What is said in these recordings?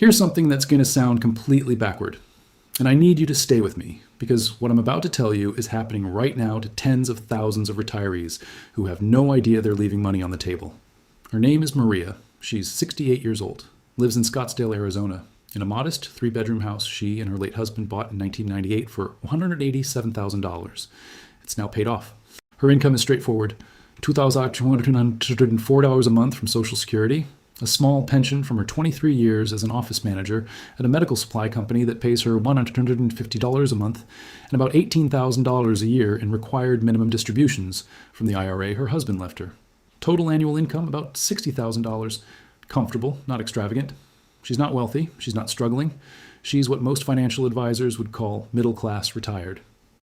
Here's something that's going to sound completely backward, and I need you to stay with me, because what I'm about to tell you is happening right now to tens of thousands of retirees who have no idea they're leaving money on the table. Her name is Maria. She's 68 years old, lives in Scottsdale, Arizona, in a modest 3-bedroom house she and her late husband bought in 1998 for $187,000. It's now paid off. Her income is straightforward: $2,204 a month from Social Security, a small pension from her 23 years as an office manager at a medical supply company that pays her $150 a month, and about $18,000 a year in required minimum distributions from the IRA her husband left her. Total annual income about $60,000. Comfortable, not extravagant. She's not wealthy. She's not struggling. She's what most financial advisors would call middle-class retired.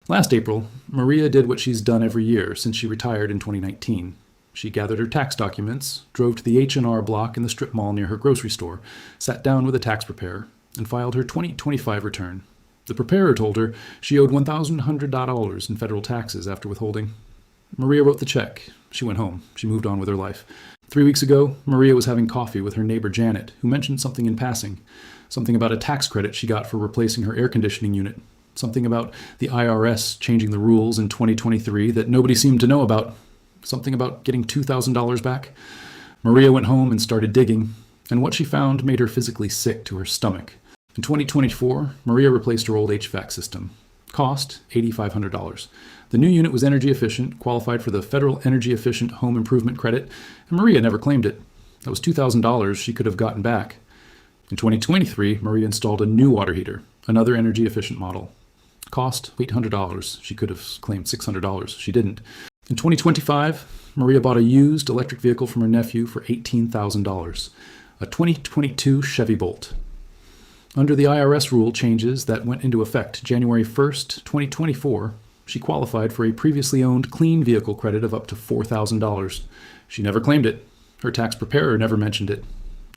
Last April, Maria did what she's done every year since she retired in 2019. She gathered her tax documents, drove to the H&R block in the strip mall near her grocery store, sat down with a tax preparer, and filed her 2025 return. The preparer told her she owed $1,100 in federal taxes after withholding. Maria wrote the check. She went home. She moved on with her life. 3 weeks ago, Maria was having coffee with her neighbor Janet, who mentioned something in passing. Something about a tax credit she got for replacing her air conditioning unit. Something about the IRS changing the rules in 2023 that nobody seemed to know about. Something about getting $2,000 back. Maria went home and started digging, and what she found made her physically sick to her stomach. In 2024, Maria replaced her old HVAC system. Cost $8,500. The new unit was energy efficient, qualified for the Federal Energy Efficient Home Improvement Credit, and Maria never claimed it. That was $2,000 she could have gotten back. In 2023, Maria installed a new water heater, another energy efficient model. Cost $800. She could have claimed $600. She didn't. In 2025, Maria bought a used electric vehicle from her nephew for $18,000, a 2022 Chevy Bolt. Under the IRS rule changes that went into effect January 1st, 2024, she qualified for a previously owned clean vehicle credit of up to $4,000. She never claimed it. Her tax preparer never mentioned it.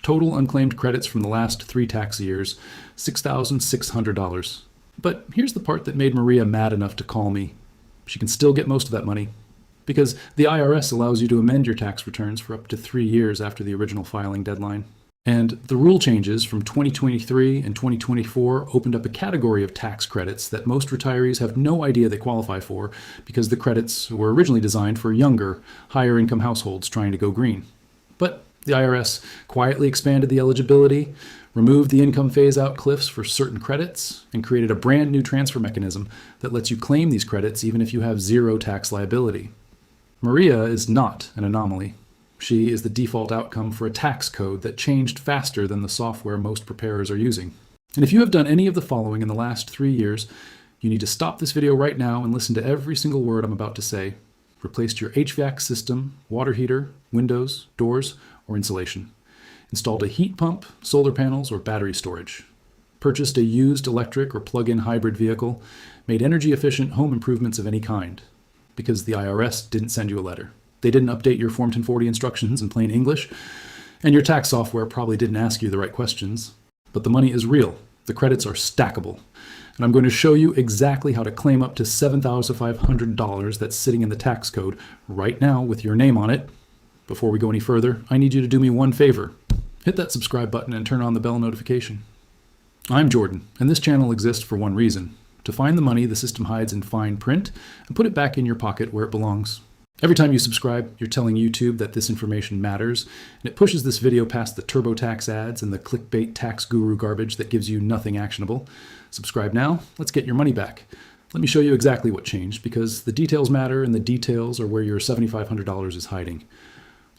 Total unclaimed credits from the last 3 tax years, $6,600. But here's the part that made Maria mad enough to call me. She can still get most of that money, because the IRS allows you to amend your tax returns for up to 3 years after the original filing deadline. And the rule changes from 2023 and 2024 opened up a category of tax credits that most retirees have no idea they qualify for, because the credits were originally designed for younger, higher income households trying to go green. But the IRS quietly expanded the eligibility, removed the income phase-out cliffs for certain credits, and created a brand new transfer mechanism that lets you claim these credits even if you have zero tax liability. Maria is not an anomaly. She is the default outcome for a tax code that changed faster than the software most preparers are using. And if you have done any of the following in the last 3 years, you need to stop this video right now and listen to every single word I'm about to say. Replaced your HVAC system, water heater, windows, doors, or insulation. Installed a heat pump, solar panels, or battery storage. Purchased a used electric or plug-in hybrid vehicle. Made energy-efficient home improvements of any kind. Because the IRS didn't send you a letter. They didn't update your Form 1040 instructions in plain English, and your tax software probably didn't ask you the right questions. But the money is real. The credits are stackable. And I'm going to show you exactly how to claim up to $7,500 that's sitting in the tax code right now with your name on it. Before we go any further, I need you to do me one favor. Hit that subscribe button and turn on the bell notification. I'm Jordan, and this channel exists for one reason: to find the money the system hides in fine print and put it back in your pocket where it belongs. Every time you subscribe, you're telling YouTube that this information matters, and it pushes this video past the TurboTax ads and the clickbait tax guru garbage that gives you nothing actionable. Subscribe now. Let's get your money back. Let me show you exactly what changed, because the details matter, and the details are where your $7,500 is hiding.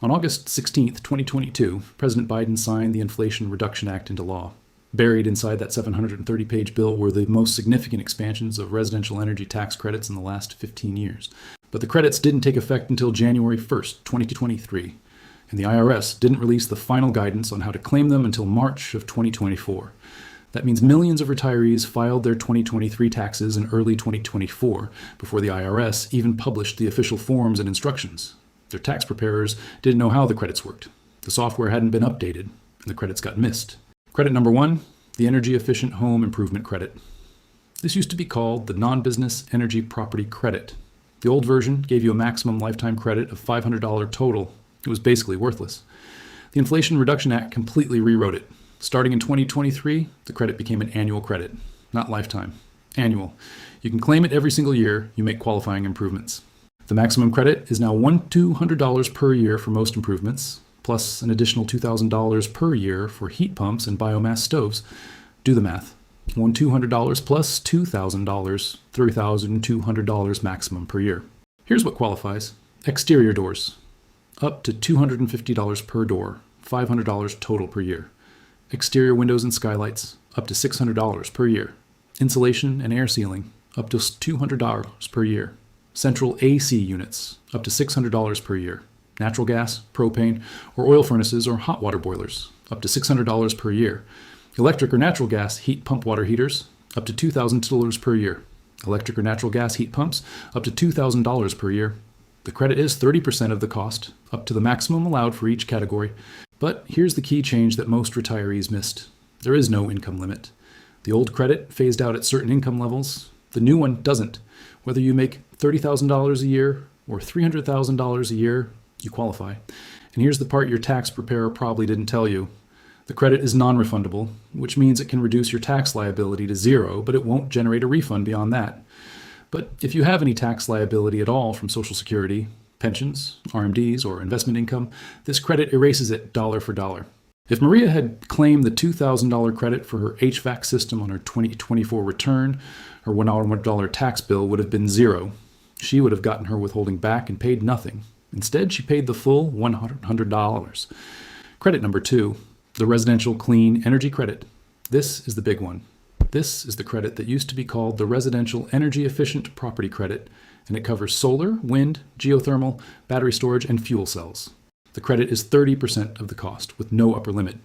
On August 16th, 2022, President Biden signed the Inflation Reduction Act into law. Buried inside that 730-page bill were the most significant expansions of residential energy tax credits in the last 15 years. But the credits didn't take effect until January 1st, 2023, and the IRS didn't release the final guidance on how to claim them until March of 2024. That means millions of retirees filed their 2023 taxes in early 2024 before the IRS even published the official forms and instructions. Their tax preparers didn't know how the credits worked. The software hadn't been updated, and the credits got missed. Credit number 1, the Energy Efficient Home Improvement Credit. This used to be called the Non-Business Energy Property Credit. The old version gave you a maximum lifetime credit of $500 total. It was basically worthless. The Inflation Reduction Act completely rewrote it. Starting in 2023, the credit became an annual credit, not lifetime. Annual. You can claim it every single year you make qualifying improvements. The maximum credit is now $200 per year for most improvements, plus an additional $2,000 per year for heat pumps and biomass stoves. Do the math. $200 plus $2,000, $3,200 maximum per year. Here's what qualifies. Exterior doors, up to $250 per door, $500 total per year. Exterior windows and skylights, up to $600 per year. Insulation and air sealing, up to $200 per year. Central AC units, up to $600 per year. Natural gas, propane, or oil furnaces or hot water boilers, up to $600 per year. Electric or natural gas heat pump water heaters, up to $2,000 per year. Electric or natural gas heat pumps, up to $2,000 per year. The credit is 30% of the cost, up to the maximum allowed for each category. But here's the key change that most retirees missed. There is no income limit. The old credit phased out at certain income levels. The new one doesn't. Whether you make $30,000 a year or $300,000 a year, you qualify. And here's the part your tax preparer probably didn't tell you. The credit is non-refundable, which means it can reduce your tax liability to zero, but it won't generate a refund beyond that. But if you have any tax liability at all from Social Security, pensions, RMDs, or investment income, this credit erases it dollar for dollar. If Maria had claimed the $2,000 credit for her HVAC system on her 2024 return, her $1 tax bill would have been zero. She would have gotten her withholding back and paid nothing. Instead, she paid the full $100. Credit number 2, the Residential Clean Energy Credit. This is the big one. This is the credit that used to be called the Residential Energy Efficient Property Credit, and it covers solar, wind, geothermal, battery storage, and fuel cells. The credit is 30% of the cost, with no upper limit.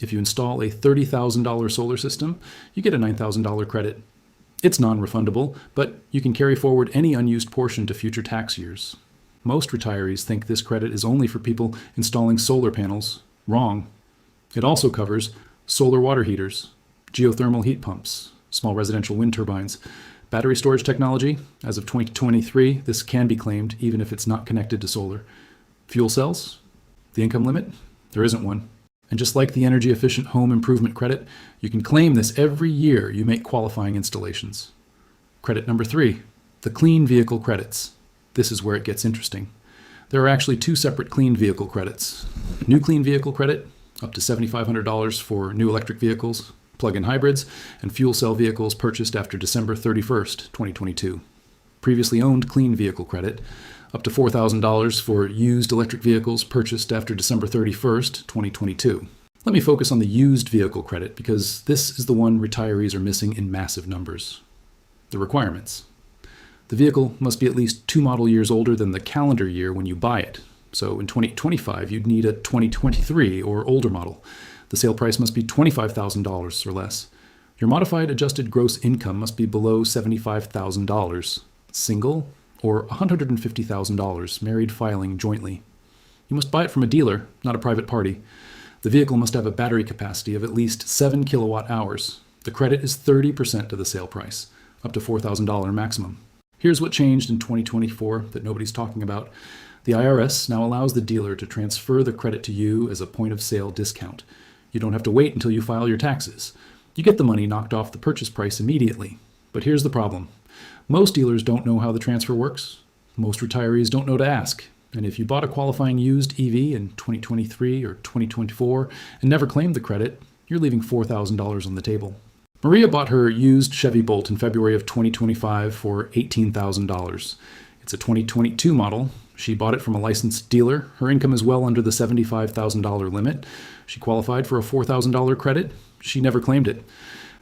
If you install a $30,000 solar system, you get a $9,000 credit. It's non-refundable, but you can carry forward any unused portion to future tax years. Most retirees think this credit is only for people installing solar panels. Wrong. It also covers solar water heaters, geothermal heat pumps, small residential wind turbines, battery storage technology. As of 2023, this can be claimed even if it's not connected to solar. Fuel cells. The income limit? There isn't one. And just like the Energy Efficient Home Improvement Credit, you can claim this every year you make qualifying installations. Credit number 3, the Clean Vehicle Credits. This is where it gets interesting. There are actually 2 separate clean vehicle credits. New Clean Vehicle Credit, up to $7,500 for new electric vehicles, plug-in hybrids, and fuel cell vehicles purchased after December 31st, 2022. Previously owned Clean Vehicle Credit, up to $4,000 for used electric vehicles purchased after December 31st, 2022. Let me focus on the used vehicle credit because this is the one retirees are missing in massive numbers. The requirements. The vehicle must be at least 2 model years older than the calendar year when you buy it. So in 2025, you'd need a 2023 or older model. The sale price must be $25,000 or less. Your modified adjusted gross income must be below $75,000. Single, or $150,000, married filing jointly. You must buy it from a dealer, not a private party. The vehicle must have a battery capacity of at least 7 kilowatt hours. The credit is 30% of the sale price, up to $4,000 maximum. Here's what changed in 2024 that nobody's talking about. The IRS now allows the dealer to transfer the credit to you as a point of sale discount. You don't have to wait until you file your taxes. You get the money knocked off the purchase price immediately. But here's the problem. Most dealers don't know how the transfer works. Most retirees don't know to ask. And if you bought a qualifying used EV in 2023 or 2024 and never claimed the credit, you're leaving $4,000 on the table. Maria bought her used Chevy Bolt in February of 2025 for $18,000. It's a 2022 model. She bought it from a licensed dealer. Her income is well under the $75,000 limit. She qualified for a $4,000 credit. She never claimed it.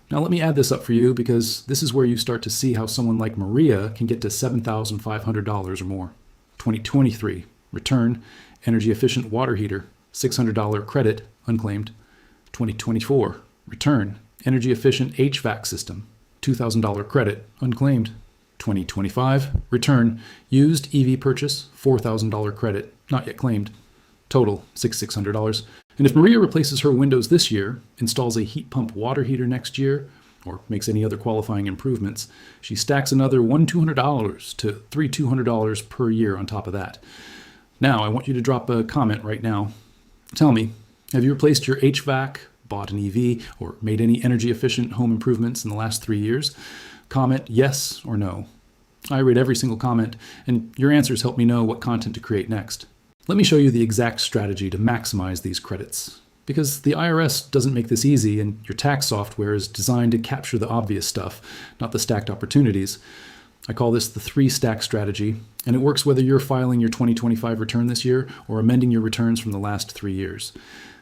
Now let me add this up for you because this is where you start to see how someone like Maria can get to $7,500 or more. 2023, return, energy efficient water heater, $600 credit, unclaimed. 2024, return, energy efficient HVAC system, $2,000 credit, unclaimed. 2025, return, used EV purchase, $4,000 credit, not yet claimed. Total, $600. And if Maria replaces her windows this year, installs a heat pump water heater next year, or makes any other qualifying improvements, she stacks another $200 to $200 per year on top of that. Now, I want you to drop a comment right now. Tell me, have you replaced your HVAC, bought an EV or made any energy-efficient home improvements in the last 3 years? Comment yes or no. I read every single comment, and your answers help me know what content to create next. Let me show you the exact strategy to maximize these credits. Because the IRS doesn't make this easy, and your tax software is designed to capture the obvious stuff, not the stacked opportunities. I call this the 3-stack strategy, and it works whether you're filing your 2025 return this year or amending your returns from the last 3 years.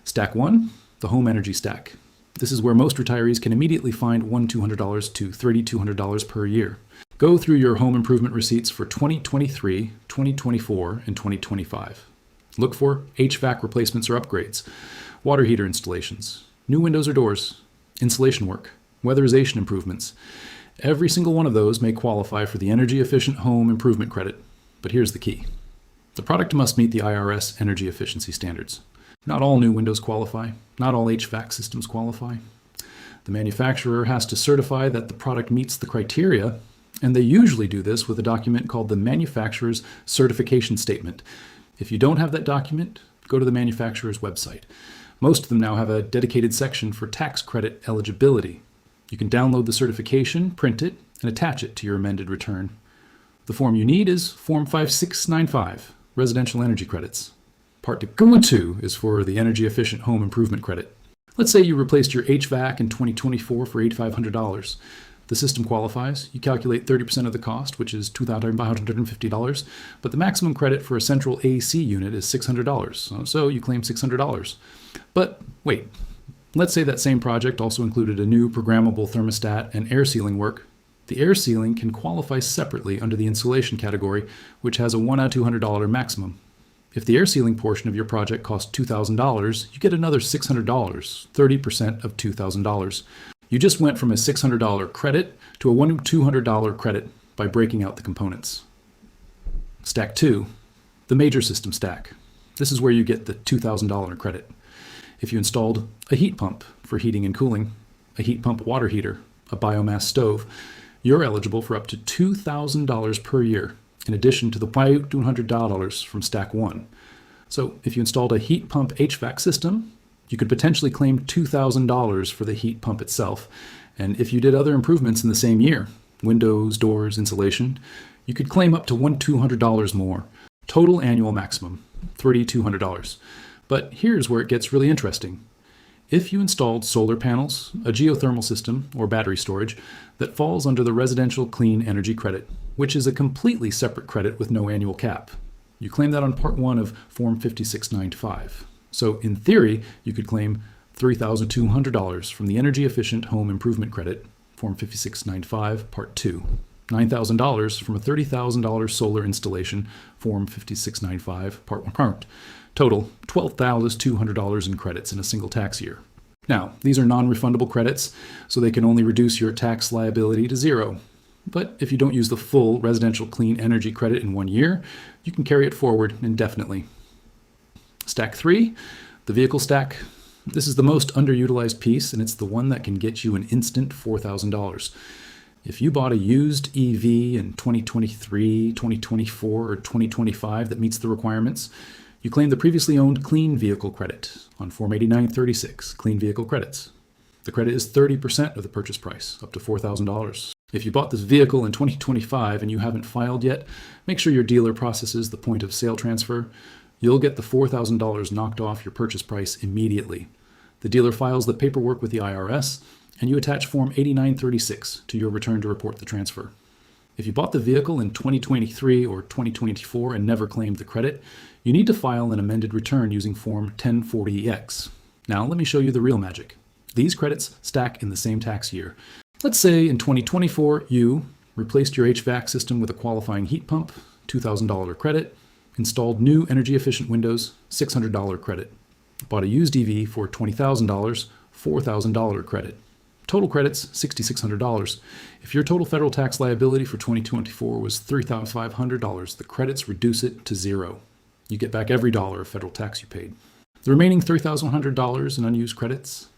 Stack 1, the home energy stack. This is where most retirees can immediately find $1,200 to $3,200 per year. Go through your home improvement receipts for 2023, 2024, and 2025. Look for HVAC replacements or upgrades, water heater installations, new windows or doors, insulation work, weatherization improvements. Every single one of those may qualify for the energy efficient home improvement credit. But here's the key. The product must meet the IRS energy efficiency standards. Not all new windows qualify. Not all HVAC systems qualify. The manufacturer has to certify that the product meets the criteria, and they usually do this with a document called the Manufacturer's Certification Statement. If you don't have that document, go to the manufacturer's website. Most of them now have a dedicated section for tax credit eligibility. You can download the certification, print it, and attach it to your amended return. The form you need is Form 5695, Residential Energy Credits. Part to go to is for the Energy Efficient Home Improvement Credit. Let's say you replaced your HVAC in 2024 for $8,500. The system qualifies. You calculate 30% of the cost, which is $2,550, but the maximum credit for a central AC unit is $600, so you claim $600. But wait. Let's say that same project also included a new programmable thermostat and air sealing work. The air sealing can qualify separately under the insulation category, which has a $100 out of $200 maximum. If the air sealing portion of your project costs $2,000, you get another $600, 30% of $2,000. You just went from a $600 credit to a $200 credit by breaking out the components. Stack 2, the major system stack. This is where you get the $2,000 credit. If you installed a heat pump for heating and cooling, a heat pump water heater, a biomass stove, you're eligible for up to $2,000 per year, in addition to the $200 from Stack 1. So if you installed a heat pump HVAC system, you could potentially claim $2,000 for the heat pump itself. And if you did other improvements in the same year, windows, doors, insulation, you could claim up to $200 more. Total annual maximum, $3,200. But here's where it gets really interesting. If you installed solar panels, a geothermal system, or battery storage, that falls under the Residential Clean Energy Credit, which is a completely separate credit with no annual cap. You claim that on Part 1 of Form 5695. So in theory, you could claim $3,200 from the Energy Efficient Home Improvement Credit, Form 5695, Part 2. $9,000 from a $30,000 solar installation, Form 5695, Part 1. Total, $12,200 in credits in a single tax year. Now, these are non-refundable credits, so they can only reduce your tax liability to zero. But if you don't use the full Residential Clean Energy Credit in 1 year, you can carry it forward indefinitely. Stack 3, the vehicle stack. This is the most underutilized piece, and it's the one that can get you an instant $4,000. If you bought a used EV in 2023, 2024, or 2025 that meets the requirements, you claim the previously owned Clean Vehicle Credit on Form 8936, Clean Vehicle Credits. The credit is 30% of the purchase price, up to $4,000. If you bought this vehicle in 2025 and you haven't filed yet, make sure your dealer processes the point of sale transfer. You'll get the $4,000 knocked off your purchase price immediately. The dealer files the paperwork with the IRS, and you attach Form 8936 to your return to report the transfer. If you bought the vehicle in 2023 or 2024 and never claimed the credit, you need to file an amended return using Form 1040X. Now let me show you the real magic. These credits stack in the same tax year. Let's say in 2024 you replaced your HVAC system with a qualifying heat pump, $2,000 credit, installed new energy efficient windows, $600 credit, bought a used EV for $20,000, $4,000 credit. Total credits, $6,600. If your total federal tax liability for 2024 was $3,500, the credits reduce it to zero. You get back every dollar of federal tax you paid. The remaining $3,100 in unused credits,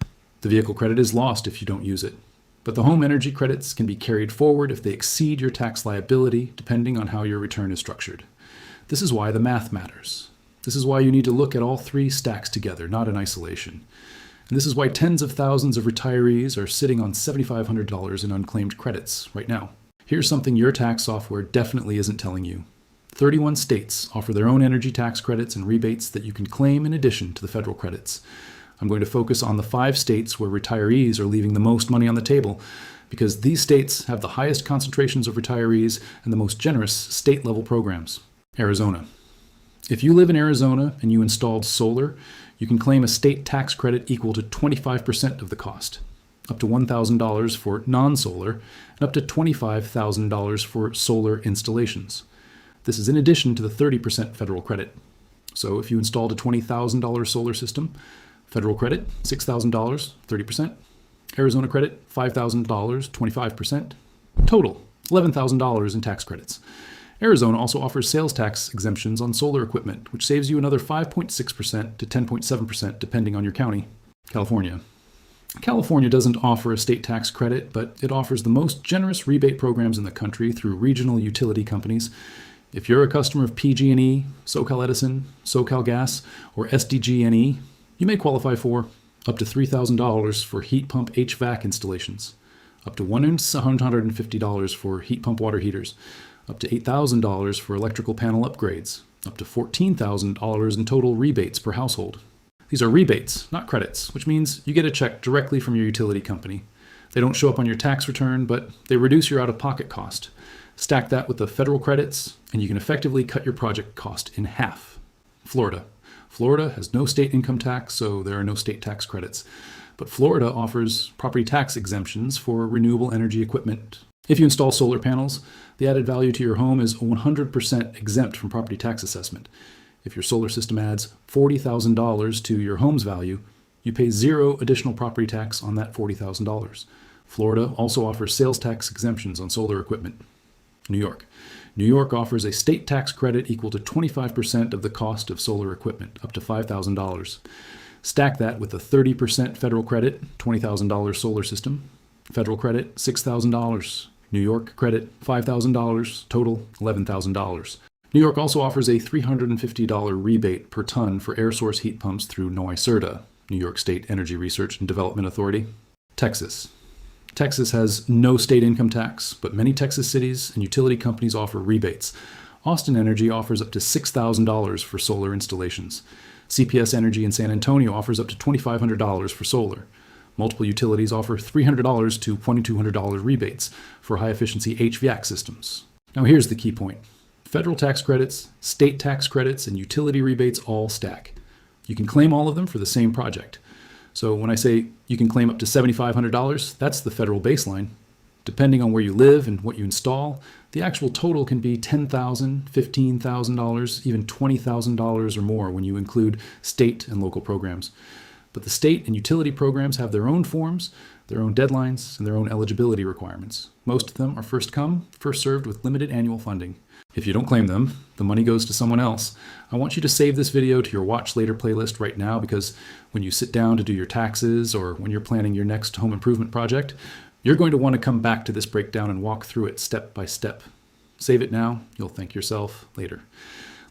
the vehicle credit is lost if you don't use it. But the home energy credits can be carried forward if they exceed your tax liability, depending on how your return is structured. This is why the math matters. This is why you need to look at all 3 stacks together, not in isolation. And this is why tens of thousands of retirees are sitting on $7,500 in unclaimed credits right now. Here's something your tax software definitely isn't telling you. 31 states offer their own energy tax credits and rebates that you can claim in addition to the federal credits. I'm going to focus on the 5 states where retirees are leaving the most money on the table, because these states have the highest concentrations of retirees and the most generous state-level programs. Arizona. If you live in Arizona and you installed solar, you can claim a state tax credit equal to 25% of the cost, up to $1,000 for non-solar, and up to $25,000 for solar installations. This is in addition to the 30% federal credit. So if you installed a $20,000 solar system, federal credit, $6,000, 30%. Arizona credit, $5,000, 25%. Total, $11,000 in tax credits. Arizona also offers sales tax exemptions on solar equipment, which saves you another 5.6% to 10.7% depending on your county. California. California doesn't offer a state tax credit, but it offers the most generous rebate programs in the country through regional utility companies. If you're a customer of PG&E, SoCal Edison, SoCal Gas, or SDG&E, you may qualify for up to $3,000 for heat pump HVAC installations, up to $150 for heat pump water heaters, up to $8,000 for electrical panel upgrades, up to $14,000 in total rebates per household. These are rebates, not credits, which means you get a check directly from your utility company. They don't show up on your tax return, but they reduce your out-of-pocket cost. Stack that with the federal credits, and you can effectively cut your project cost in half. Florida. Florida has no state income tax, so there are no state tax credits. But Florida offers property tax exemptions for renewable energy equipment. If you install solar panels, the added value to your home is 100% exempt from property tax assessment. If your solar system adds $40,000 to your home's value, you pay zero additional property tax on that $40,000. Florida also offers sales tax exemptions on solar equipment. New York. New York offers a state tax credit equal to 25% of the cost of solar equipment, up to $5,000. Stack that with a 30% federal credit, $20,000 solar system. Federal credit, $6,000. New York credit, $5,000. Total, $11,000. New York also offers a $350 rebate per ton for air source heat pumps through NYSERDA, New York State Energy Research and Development Authority. Texas. Texas has no state income tax, but many Texas cities and utility companies offer rebates. Austin Energy offers up to $6,000 for solar installations. CPS Energy in San Antonio offers up to $2,500 for solar. Multiple utilities offer $300 to $2,200 rebates for high-efficiency HVAC systems. Now here's the key point. Federal tax credits, state tax credits, and utility rebates all stack. You can claim all of them for the same project. So when I say you can claim up to $7,500, that's the federal baseline. Depending on where you live and what you install, the actual total can be $10,000, $15,000, even $20,000 or more when you include state and local programs. But the state and utility programs have their own forms, their own deadlines, and their own eligibility requirements. Most of them are first come, first served with limited annual funding. If you don't claim them, the money goes to someone else. I want you to save this video to your Watch Later playlist right now, because when you sit down to do your taxes or when you're planning your next home improvement project, you're going to want to come back to this breakdown and walk through it step by step. Save it now, you'll thank yourself later.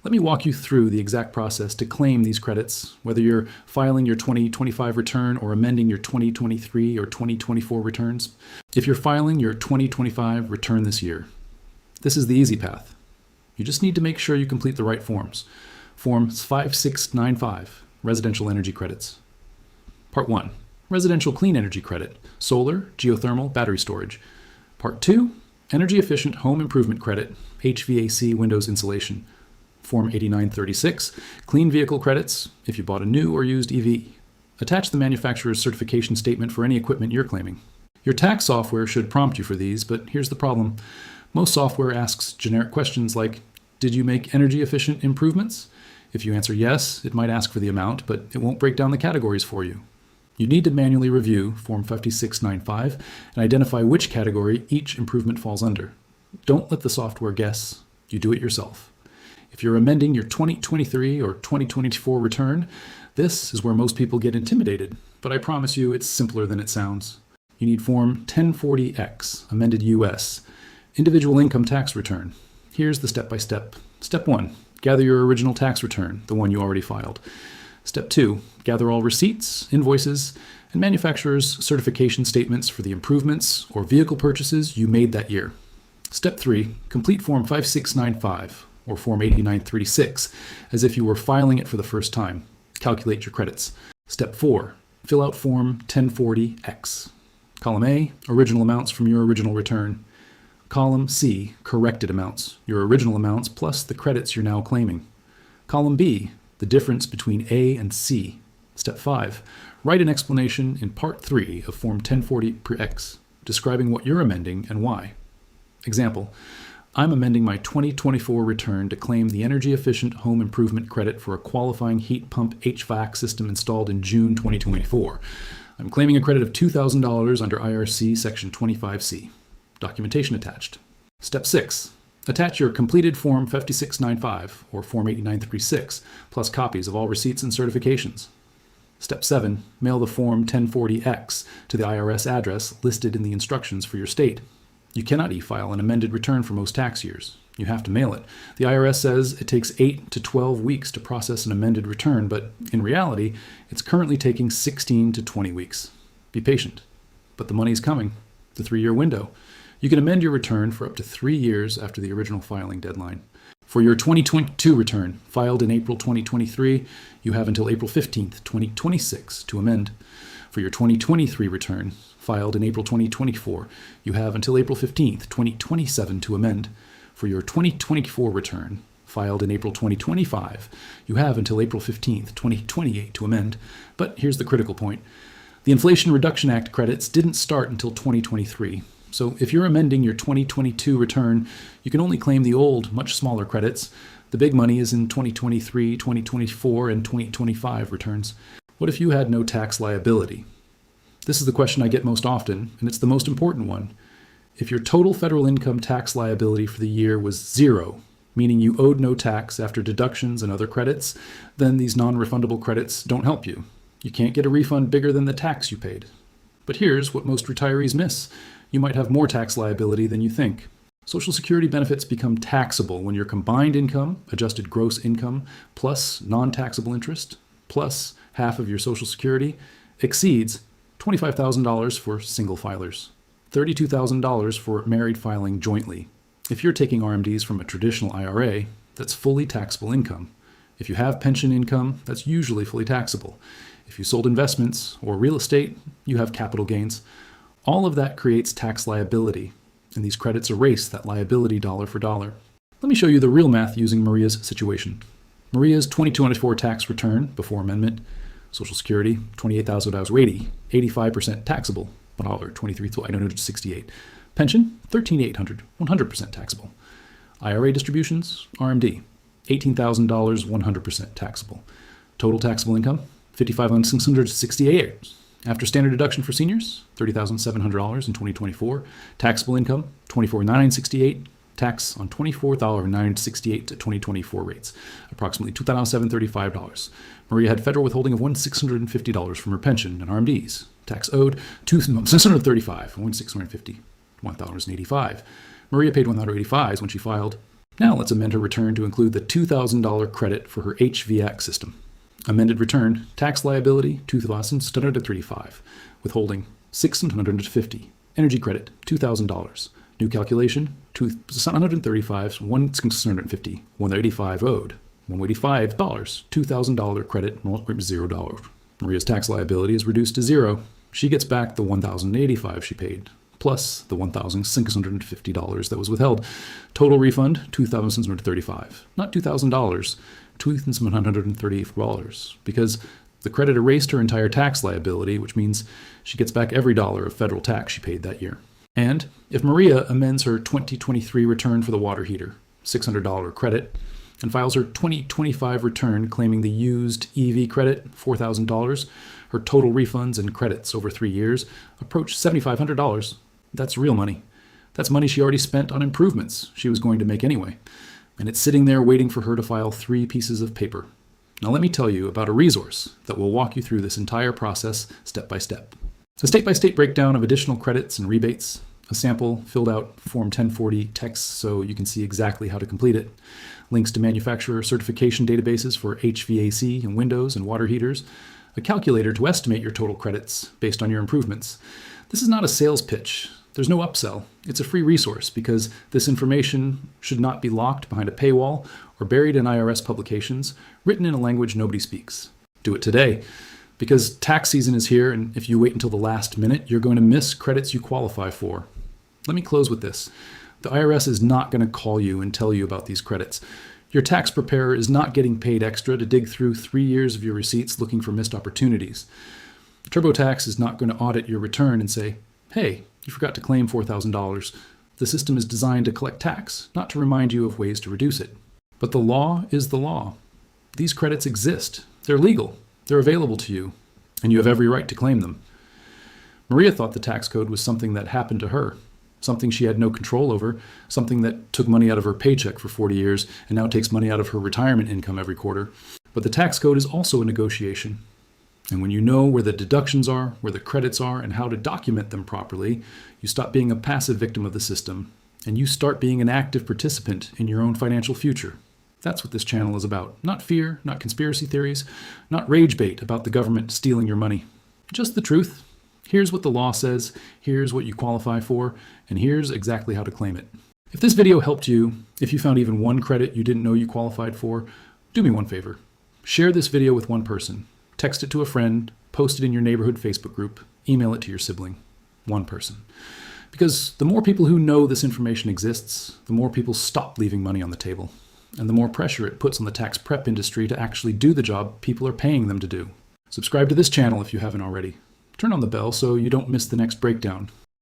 Let me walk you through the exact process to claim these credits, whether you're filing your 2025 return or amending your 2023 or 2024 returns. If you're filing your 2025 return this year, this is the easy path. You just need to make sure you complete the right forms. Form 5695, Residential Energy Credits. Part 1, Residential Clean Energy Credit, Solar, Geothermal, Battery Storage. Part 2, Energy Efficient Home Improvement Credit, HVAC Windows Insulation. Form 8936, Clean Vehicle Credits, if you bought a new or used EV. Attach the manufacturer's certification statement for any equipment you're claiming. Your tax software should prompt you for these, but here's the problem. Most software asks generic questions like, did you make energy efficient improvements? If you answer yes, it might ask for the amount, but it won't break down the categories for you. You need to manually review Form 5695 and identify which category each improvement falls under. Don't let the software guess. You do it yourself. If you're amending your 2023 or 2024 return, this is where most people get intimidated, but I promise you it's simpler than it sounds. You need Form 1040X, Amended US, Individual Income Tax Return. Here's the step-by-step. Step 1, gather your original tax return, the one you already filed. Step 2, gather all receipts, invoices, and manufacturer's certification statements for the improvements or vehicle purchases you made that year. Step 3, complete Form 5695 or Form 8936 as if you were filing it for the first time. Calculate your credits. Step 4, fill out Form 1040X. Column A, original amounts from your original return. Column C, corrected amounts, your original amounts plus the credits you're now claiming. Column B, the difference between A and C. Step 5, write an explanation in Part 3 of Form 1040X, describing what you're amending and why. Example, I'm amending my 2024 return to claim the energy-efficient home improvement credit for a qualifying heat pump HVAC system installed in June 2024. I'm claiming a credit of $2,000 under IRC Section 25C. Documentation attached. Step 6. Attach your completed Form 5695 or Form 8936 plus copies of all receipts and certifications. Step 7. Mail the Form 1040X to the IRS address listed in the instructions for your state. You cannot e-file an amended return for most tax years. You have to mail it. The IRS says it takes 8 to 12 weeks to process an amended return, but in reality, it's currently taking 16 to 20 weeks. Be patient. But the money's coming. The 3-year window. You can amend your return for up to 3 years after the original filing deadline. For your 2022 return, filed in April 2023, you have until April 15th, 2026 to amend. For your 2023 return, filed in April 2024, you have until April 15th, 2027 to amend. For your 2024 return, filed in April 2025, you have until April 15th, 2028 to amend. But here's the critical point. The Inflation Reduction Act credits didn't start until 2023. So if you're amending your 2022 return, you can only claim the old, much smaller credits. The big money is in 2023, 2024, and 2025 returns. What if you had no tax liability? This is the question I get most often, and it's the most important one. If your total federal income tax liability for the year was 0, meaning you owed no tax after deductions and other credits, then these non-refundable credits don't help you. You can't get a refund bigger than the tax you paid. But here's what most retirees miss. You might have more tax liability than you think. Social Security benefits become taxable when your combined income, adjusted gross income, plus non-taxable interest, plus half of your Social Security, exceeds $25,000 for single filers, $32,000 for married filing jointly. If you're taking RMDs from a traditional IRA, that's fully taxable income. If you have pension income, that's usually fully taxable. If you sold investments or real estate, you have capital gains. All of that creates tax liability, and these credits erase that liability dollar for dollar. Let me show you the real math using Maria's situation. Maria's 2024 tax return before amendment, Social Security, $28,080, 85% taxable, $23,968. Pension, $13,800, 100% taxable. IRA distributions, RMD, $18,000, 100% taxable. Total taxable income, $55,668. After standard deduction for seniors, $30,700 in 2024. Taxable income, $24,968. Tax on $24,968 to 2024 rates, approximately $2,735. Maria had federal withholding of $1,650 from her pension and RMDs. Tax owed $635, $1,650, $1,085. Maria paid $1,085 when she filed. Now let's amend her return to include the $2,000 credit for her HVAC system. Amended return, tax liability, $2,635, withholding, $650, energy credit, $2,000. New calculation, $235, $1,650, $185 owed, $185, $2,000 credit, $0. Maria's tax liability is reduced to 0. She gets back the $1,085 she paid, plus the $1,650 that was withheld. Total refund, $2,635, not $2,000. $2,734, because the credit erased her entire tax liability, which means she gets back every dollar of federal tax she paid that year. And if Maria amends her 2023 return for the water heater, $600 credit, and files her 2025 return claiming the used EV credit, $4,000, her total refunds and credits over 3 years approach $7,500. That's real money. That's money she already spent on improvements she was going to make anyway. And it's sitting there waiting for her to file 3 pieces of paper. Now let me tell you about a resource that will walk you through this entire process step by step. A state-by-state breakdown of additional credits and rebates, a sample filled out Form 1040 text so you can see exactly how to complete it, links to manufacturer certification databases for HVAC and windows and water heaters, a calculator to estimate your total credits based on your improvements. This is not a sales pitch. There's no upsell. It's a free resource because this information should not be locked behind a paywall or buried in IRS publications written in a language nobody speaks. Do it today, because tax season is here, and if you wait until the last minute, you're going to miss credits you qualify for. Let me close with this. The IRS is not going to call you and tell you about these credits. Your tax preparer is not getting paid extra to dig through 3 years of your receipts looking for missed opportunities. TurboTax is not going to audit your return and say, hey, you forgot to claim $4,000. The system is designed to collect tax, not to remind you of ways to reduce it. But the law is the law. These credits exist. They're legal. They're available to you, and you have every right to claim them. Maria thought the tax code was something that happened to her, something she had no control over, something that took money out of her paycheck for 40 years and now takes money out of her retirement income every quarter. But the tax code is also a negotiation. And when you know where the deductions are, where the credits are, and how to document them properly, you stop being a passive victim of the system, and you start being an active participant in your own financial future. That's what this channel is about. Not fear, not conspiracy theories, not rage bait about the government stealing your money. Just the truth. Here's what the law says, here's what you qualify for, and here's exactly how to claim it. If this video helped you, if you found even one credit you didn't know you qualified for, do me one favor. Share this video with one person. Text it to a friend, post it in your neighborhood Facebook group, email it to your sibling. One person. Because the more people who know this information exists, the more people stop leaving money on the table, and the more pressure it puts on the tax prep industry to actually do the job people are paying them to do. Subscribe to this channel if you haven't already. Turn on the bell so you don't miss the next breakdown.